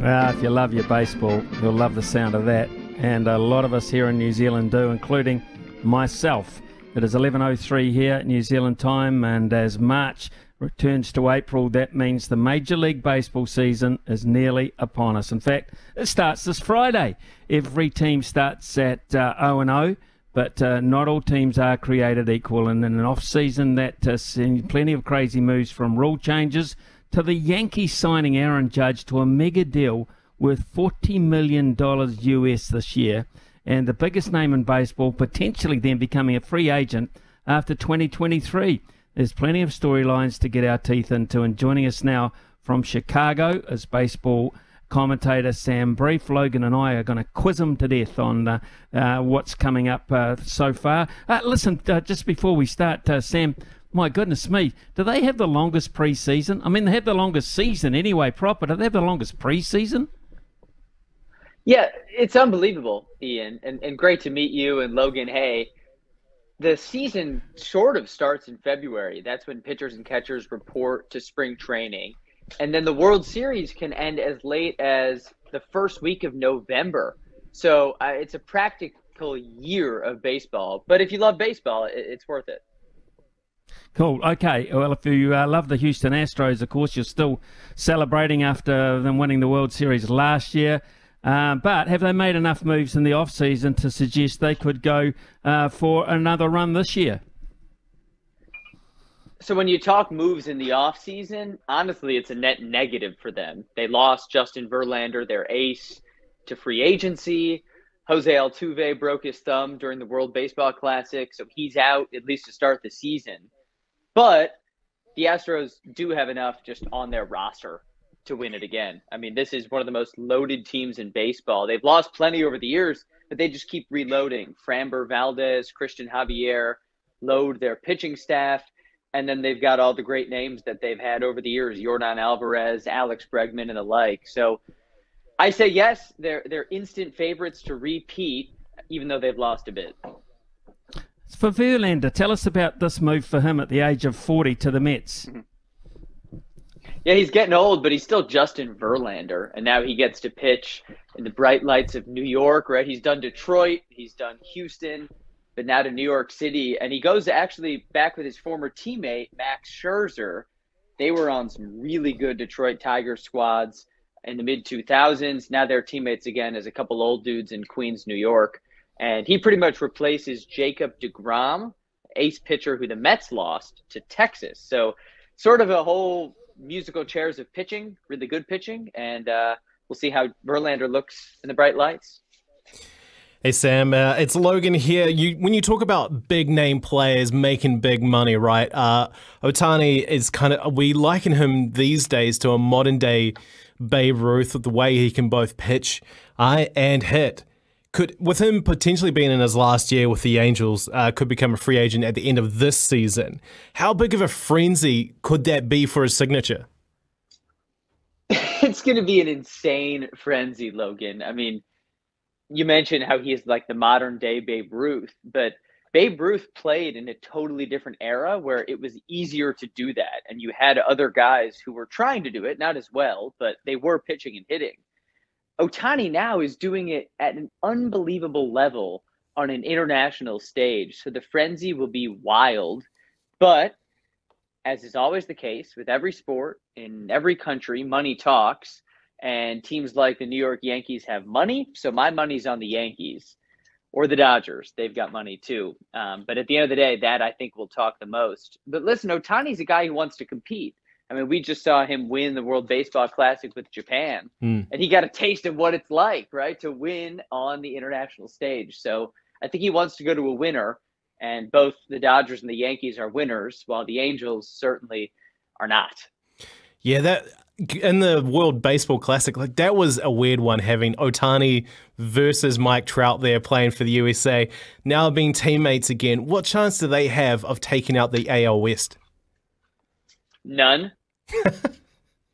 If you love your baseball, you'll love the sound of that. And a lot of us here in New Zealand do, including myself. It is 11:03 here at New Zealand time, and as March returns to April, that means the Major League Baseball season is nearly upon us. In fact, it starts this Friday. Every team starts at 0-0, but not all teams are created equal. And in an off-season, that seen plenty of crazy moves, from rule changes to the Yankees signing Aaron Judge to a mega deal worth $40 million US this year, and the biggest name in baseball potentially then becoming a free agent after 2023. There's plenty of storylines to get our teeth into, and joining us now from Chicago is baseball commentator Sam Brief. Logan and I are going to quiz him to death on what's coming up so far. Listen, just before we start, Sam, my goodness me, do they have the longest pre-season? I mean, they have the longest season anyway proper. Do they have the longest pre-season? Yeah, it's unbelievable, Ian, and great to meet you and Logan. Hey, the season sort of starts in February. That's when pitchers and catchers report to spring training. And then the World Series can end as late as the first week of November. So it's a practical year of baseball. But if you love baseball, it's worth it. Cool. Okay. Well, if you love the Houston Astros, of course, you're still celebrating after them winning the World Series last year. But have they made enough moves in the off-season to suggest they could go for another run this year? So when you talk moves in the off-season, honestly, it's a net negative for them. They lost Justin Verlander, their ace, to free agency. Jose Altuve broke his thumb during the World Baseball Classic, so he's out at least to start the season. But the Astros do have enough just on their roster to win it again. I mean, this is one of the most loaded teams in baseball. They've lost plenty over the years, but they just keep reloading. Framber Valdez, Christian Javier load their pitching staff, and then they've got all the great names that they've had over the years, Yordan Alvarez, Alex Bregman, and the like. So I say yes, they're instant favorites to repeat, even though they've lost a bit. For Verlander, tell us about this move for him at the age of 40 to the Mets. Yeah, he's getting old, but he's still Justin Verlander, and now he gets to pitch in the bright lights of New York, right? He's done Detroit, he's done Houston, but now to New York City, and he goes actually back with his former teammate, Max Scherzer. They were on some really good Detroit Tigers squads in the mid-2000s. Now they're teammates again as a couple old dudes in Queens, New York. And he pretty much replaces Jacob deGrom, ace pitcher who the Mets lost to Texas. So sort of a whole musical chairs of pitching, really good pitching. And we'll see how Verlander looks in the bright lights. Hey, Sam, it's Logan here. When you talk about big-name players making big money, right, Ohtani is we liken him these days to a modern-day Babe Ruth with the way he can both pitch and hit. With him potentially being in his last year with the Angels, could become a free agent at the end of this season. How big of a frenzy could that be for his signature? It's going to be an insane frenzy, Logan. I mean, you mentioned how he is like the modern day Babe Ruth, but Babe Ruth played in a totally different era where it was easier to do that. And you had other guys who were trying to do it, not as well, but they were pitching and hitting. Ohtani now is doing it at an unbelievable level on an international stage. So the frenzy will be wild. But as is always the case with every sport in every country, money talks. And teams like the New York Yankees have money. So my money's on the Yankees or the Dodgers. They've got money too. But at the end of the day, that I think will talk the most. But listen, Ohtani's a guy who wants to compete. I mean, we just saw him win the World Baseball Classic with Japan, and he got a taste of what it's like, right, to win on the international stage. So I think he wants to go to a winner, and both the Dodgers and the Yankees are winners, while the Angels certainly are not. Yeah, that in the World Baseball Classic, like that was a weird one, having Ohtani versus Mike Trout there playing for the USA, now being teammates again. What chance do they have of taking out the AL West? None.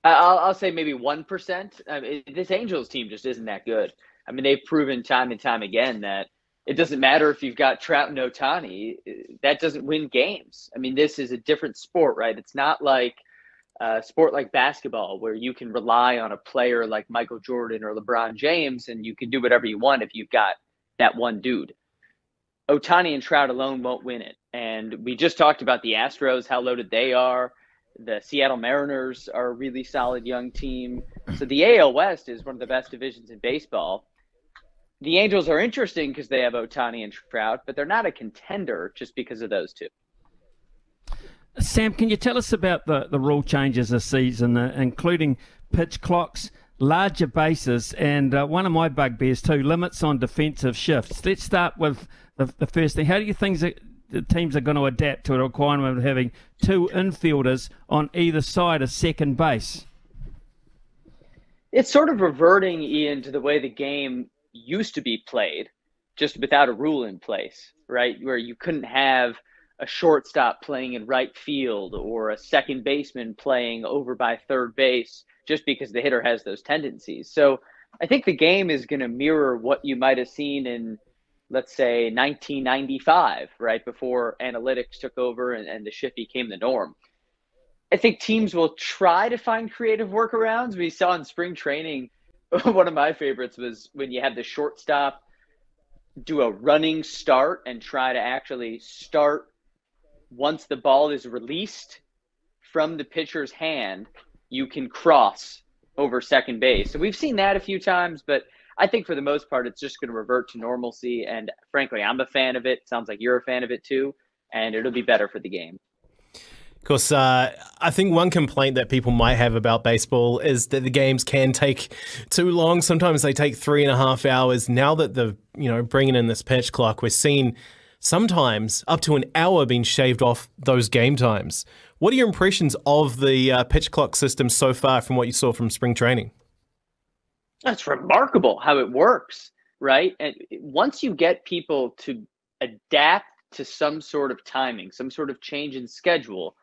I'll say maybe 1%. I mean, this Angels team just isn't that good. I mean, they've proven time and time again that it doesn't matter if you've got Trout and Ohtani. That doesn't win games. I mean, this is a different sport, right? It's not like a sport like basketball, where you can rely on a player like Michael Jordan or LeBron James, and you can do whatever you want if you've got that one dude. Ohtani and Trout alone won't win it. And we just talked about the Astros, how loaded they are. The Seattle Mariners are a really solid young team. So the AL West is one of the best divisions in baseball. The Angels are interesting because they have Ohtani and Trout, but they're not a contender just because of those two. Sam, can you tell us about the rule changes this season, including pitch clocks, larger bases, and one of my bugbears too, limits on defensive shifts? Let's start with the first thing. How do you think the teams are going to adapt to a requirement of having two infielders on either side of second base? It's sort of reverting, Ian, to the way the game used to be played, just without a rule in place, right? Where you couldn't have a shortstop playing in right field or a second baseman playing over by third base just because the hitter has those tendencies. So I think the game is going to mirror what you might have seen in, let's say, 1995, right, before analytics took over and the shift became the norm. I think teams will try to find creative workarounds. We saw in spring training, one of my favorites was when you have the shortstop do a running start and try to actually start once the ball is released from the pitcher's hand, you can cross over second base. So we've seen that a few times, but I think for the most part, it's just going to revert to normalcy. And frankly, I'm a fan of it. Sounds like you're a fan of it too. And it'll be better for the game. Of course, I think one complaint that people might have about baseball is that the games can take too long. Sometimes they take 3.5 hours. Now that the bringing in this pitch clock, we're seeing sometimes up to an hour being shaved off those game times. What are your impressions of the pitch clock system so far from what you saw from spring training? That's remarkable how it works, right? And once you get people to adapt to some sort of timing, some sort of change in schedule,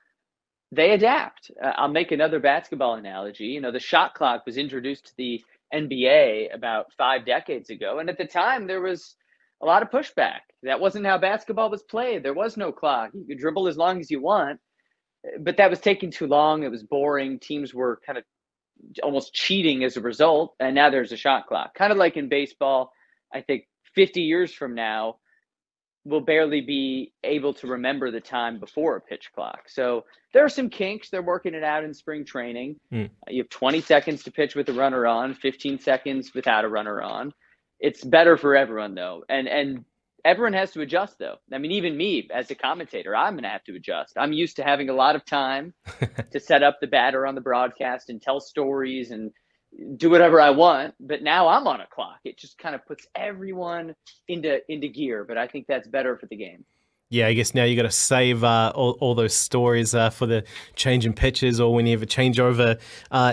they adapt. I'll make another basketball analogy. The shot clock was introduced to the NBA about 5 decades ago. And at the time, there was a lot of pushback. That wasn't how basketball was played. There was no clock. You could dribble as long as you want, but that was taking too long. It was boring. Teams were kind of almost cheating as a result. And now there's a shot clock. Kind of like in baseball, I think 50 years from now, we'll barely be able to remember the time before a pitch clock. So there are some kinks. They're working it out in spring training. You have 20 seconds to pitch with a runner on, 15 seconds without a runner on. It's better for everyone, though. And everyone has to adjust, though. I mean, even me as a commentator, I'm going to have to adjust. I'm used to having a lot of time to set up the batter on the broadcast and tell stories and do whatever I want. But now I'm on a clock. It just kind of puts everyone into gear. But I think that's better for the game. Yeah, I guess now you got to save all those stories for the change in pitches or when you have a changeover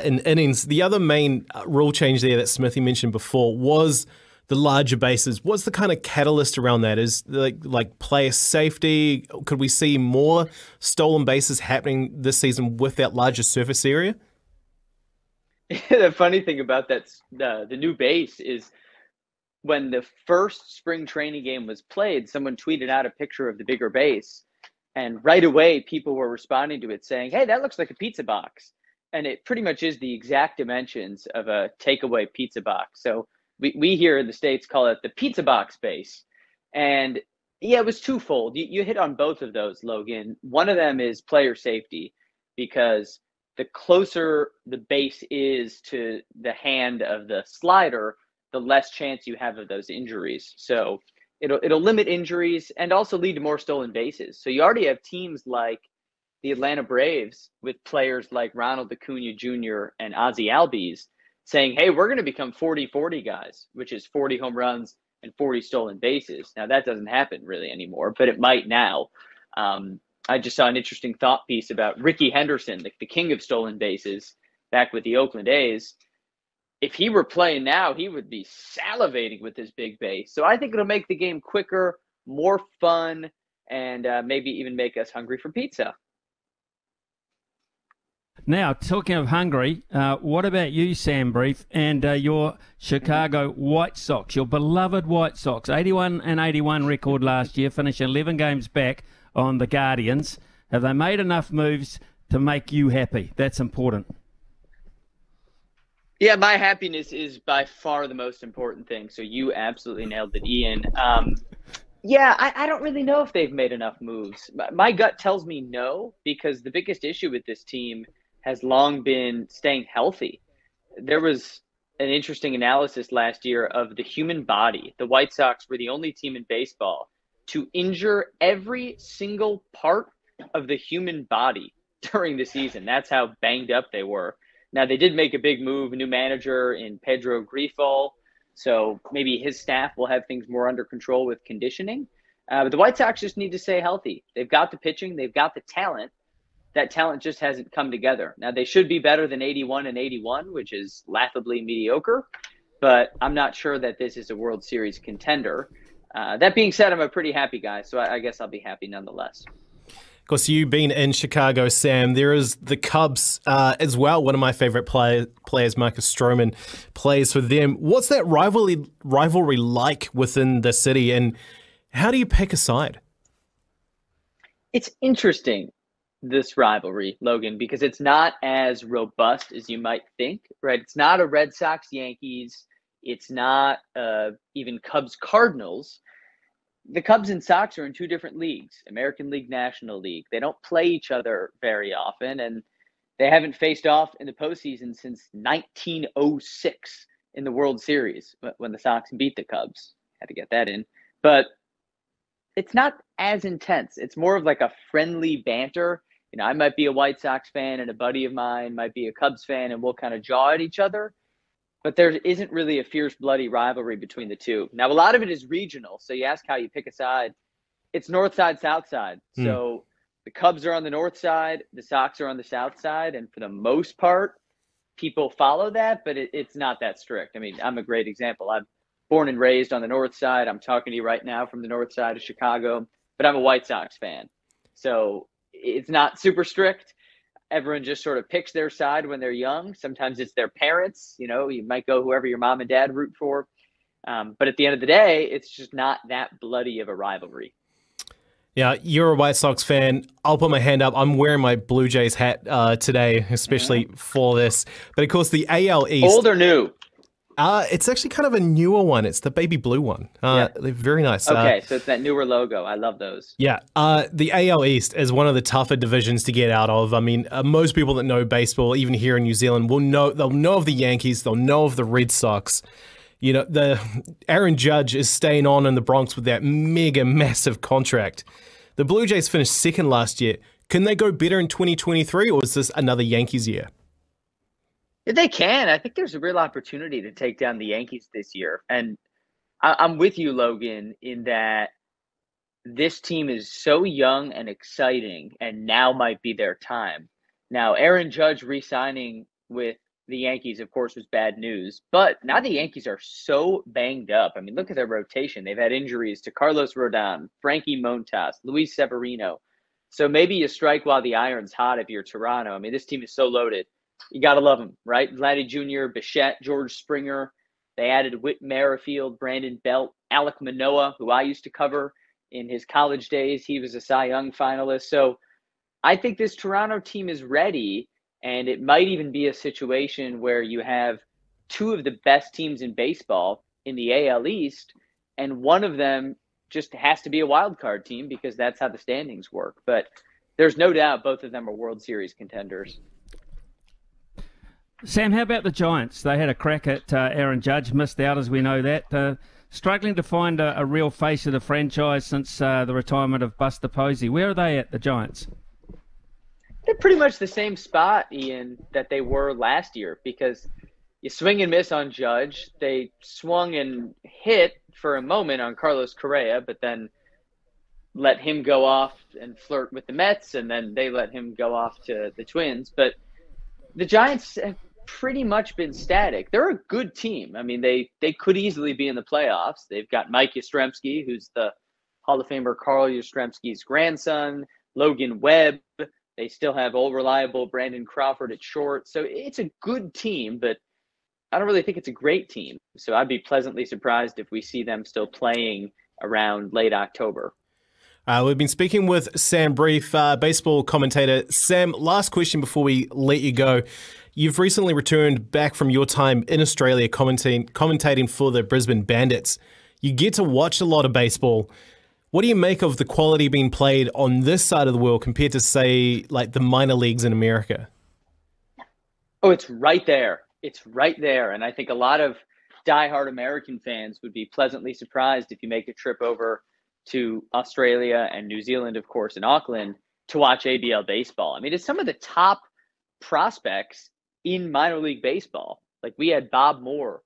in innings. The other main rule change there that Smithy mentioned before was the larger bases. What's the kind of catalyst around that? Is like player safety? Could we see more stolen bases happening this season with that larger surface area? The funny thing about that, the new base is when the first spring training game was played, someone tweeted out a picture of the bigger base. And right away, people were responding to it saying, hey, that looks like a pizza box. And it pretty much is the exact dimensions of a takeaway pizza box. So we here in the States call it the pizza box base. And yeah, it was twofold. You hit on both of those, Logan. One of them is player safety, because the closer the base is to the hand of the slider, the less chance you have of those injuries. So it'll limit injuries and also lead to more stolen bases. So you already have teams like the Atlanta Braves with players like Ronald Acuna Jr. and Ozzie Albies saying, hey, we're going to become 40-40 guys, which is 40 home runs and 40 stolen bases. Now, that doesn't happen really anymore, but it might now. I just saw an interesting thought piece about Ricky Henderson, the king of stolen bases, back with the Oakland A's. If he were playing now, he would be salivating with his big base. So I think it'll make the game quicker, more fun, and maybe even make us hungry for pizza. Now, talking of hungry, what about you, Sam Brief, and your Chicago White Sox, your beloved White Sox? 81-81 record last year, finishing 11 games back on the Guardians. Have they made enough moves to make you happy? That's important. Yeah, my happiness is by far the most important thing. So you absolutely nailed it, Ian. Yeah, I don't really know if they've made enough moves. My gut tells me no, because the biggest issue with this team has long been staying healthy. There was an interesting analysis last year of the human body. The White Sox were the only team in baseball to injure every single part of the human body during the season. That's how banged up they were. Now, they did make a big move, a new manager in Pedro Grifol, so maybe his staff will have things more under control with conditioning. But the White Sox just need to stay healthy. They've got the pitching. They've got the talent. That talent just hasn't come together. Now, they should be better than 81 and 81, which is laughably mediocre, but I'm not sure that this is a World Series contender. That being said, I'm a pretty happy guy, so I guess I'll be happy nonetheless. Of course, you've been in Chicago, Sam. There is the Cubs as well. One of my favorite players, Marcus Stroman, plays for them. What's that rivalry like within the city, and how do you pick a side? It's interesting, this rivalry, Logan, because it's not as robust as you might think, right? It's not a Red Sox-Yankees. It's not even Cubs-Cardinals. The Cubs and Sox are in two different leagues, American League, National League. They don't play each other very often, and they haven't faced off in the postseason since 1906 in the World Series when the Sox beat the Cubs. Had to get that in. But it's not as intense. It's more of like a friendly banter. You know, I might be a White Sox fan and a buddy of mine might be a Cubs fan, and we'll kind of jaw at each other. But there isn't really a fierce, bloody rivalry between the two. Now, a lot of it is regional. So you ask how you pick a side. It's north side, south side. So the Cubs are on the north side. The Sox are on the south side. And for the most part, people follow that, but it's not that strict. I mean, I'm a great example. I'm born and raised on the north side. I'm talking to you right now from the north side of Chicago, but I'm a White Sox fan. So it's not super strict. Everyone just sort of picks their side when they're young. Sometimes it's their parents. You know, you might go whoever your mom and dad root for. But at the end of the day, it's just not that bloody of a rivalry. Yeah, you're a White Sox fan. I'll put my hand up. I'm wearing my Blue Jays hat today, especially for this. But of course, the AL East. Old or new? It's actually kind of a newer one. It's the baby blue one. They're very nice. Okay, so it's that newer logo. I love those. Yeah. The AL East is one of the tougher divisions to get out of. I mean, most people that know baseball, even here in New Zealand, they'll know of the Yankees. They'll know of the Red Sox. You know, the Aaron Judge is staying on in the Bronx with that mega massive contract. The Blue Jays finished second last year. Can they go better in 2023, or is this another Yankees year? If they can, I think there's a real opportunity to take down the Yankees this year. And I'm with you, Logan, in that this team is so young and exciting, and now might be their time. Now, Aaron Judge re-signing with the Yankees, of course, was bad news. But now the Yankees are so banged up. I mean, look at their rotation. They've had injuries to Carlos Rodon, Frankie Montas, Luis Severino. So maybe you strike while the iron's hot if you're Toronto. I mean, this team is so loaded. You got to love them, right? Vladdy Jr., Bichette, George Springer. They added Whit Merrifield, Brandon Belt, Alek Manoah, who I used to cover in his college days. He was a Cy Young finalist. So I think this Toronto team is ready, and it might even be a situation where you have two of the best teams in baseball in the AL East, and one of them just has to be a wild card team because that's how the standings work. But there's no doubt both of them are World Series contenders. Sam, how about the Giants? They had a crack at Aaron Judge, missed out, as we know that. Struggling to find a real face of the franchise since the retirement of Buster Posey. Where are they at, the Giants? They're pretty much the same spot, Ian, that they were last year, because you swing and miss on Judge. They swung and hit for a moment on Carlos Correa, but then let him go off and flirt with the Mets, and then they let him go off to the Twins. But the Giants have pretty much been static. They're a good team. I mean, they could easily be in the playoffs. They've got Mike Yastrzemski, who's the Hall of Famer Carl Yastrzemski's grandson, Logan Webb. They still have old reliable Brandon Crawford at short. So it's a good team, but I don't really think it's a great team. So I'd be pleasantly surprised if we see them still playing around late October. We've been speaking with Sam Brief, baseball commentator. Sam, last question before we let you go. You've recently returned back from your time in Australia commentating for the Brisbane Bandits. You get to watch a lot of baseball. What do you make of the quality being played on this side of the world compared to, say, like the minor leagues in America? Oh, it's right there. It's right there. And I think a lot of diehard American fans would be pleasantly surprised if you make a trip over to Australia and New Zealand, of course, in Auckland, to watch ABL baseball. I mean, it's some of the top prospects in minor league baseball. Like, we had Bob Moore,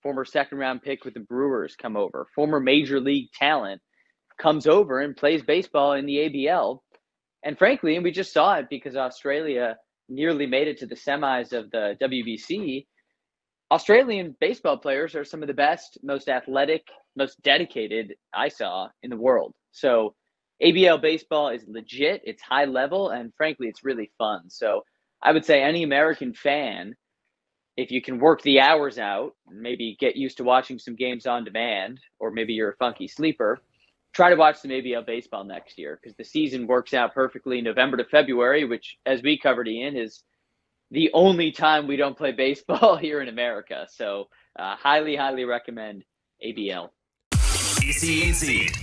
former second-round pick with the Brewers, come over. Former major league talent comes over and plays baseball in the ABL. And frankly, and we just saw it because Australia nearly made it to the semis of the WBC, Australian baseball players are some of the best, most athletic, most dedicated I saw in the world. So ABL baseball is legit, it's high level, and frankly, it's really fun. So I would say any American fan, if you can work the hours out, maybe get used to watching some games on demand, or maybe you're a funky sleeper, try to watch some ABL baseball next year, because the season works out perfectly November to February, which, as we covered, Ian, is the only time we don't play baseball here in America. So highly, highly recommend ABL. SENZ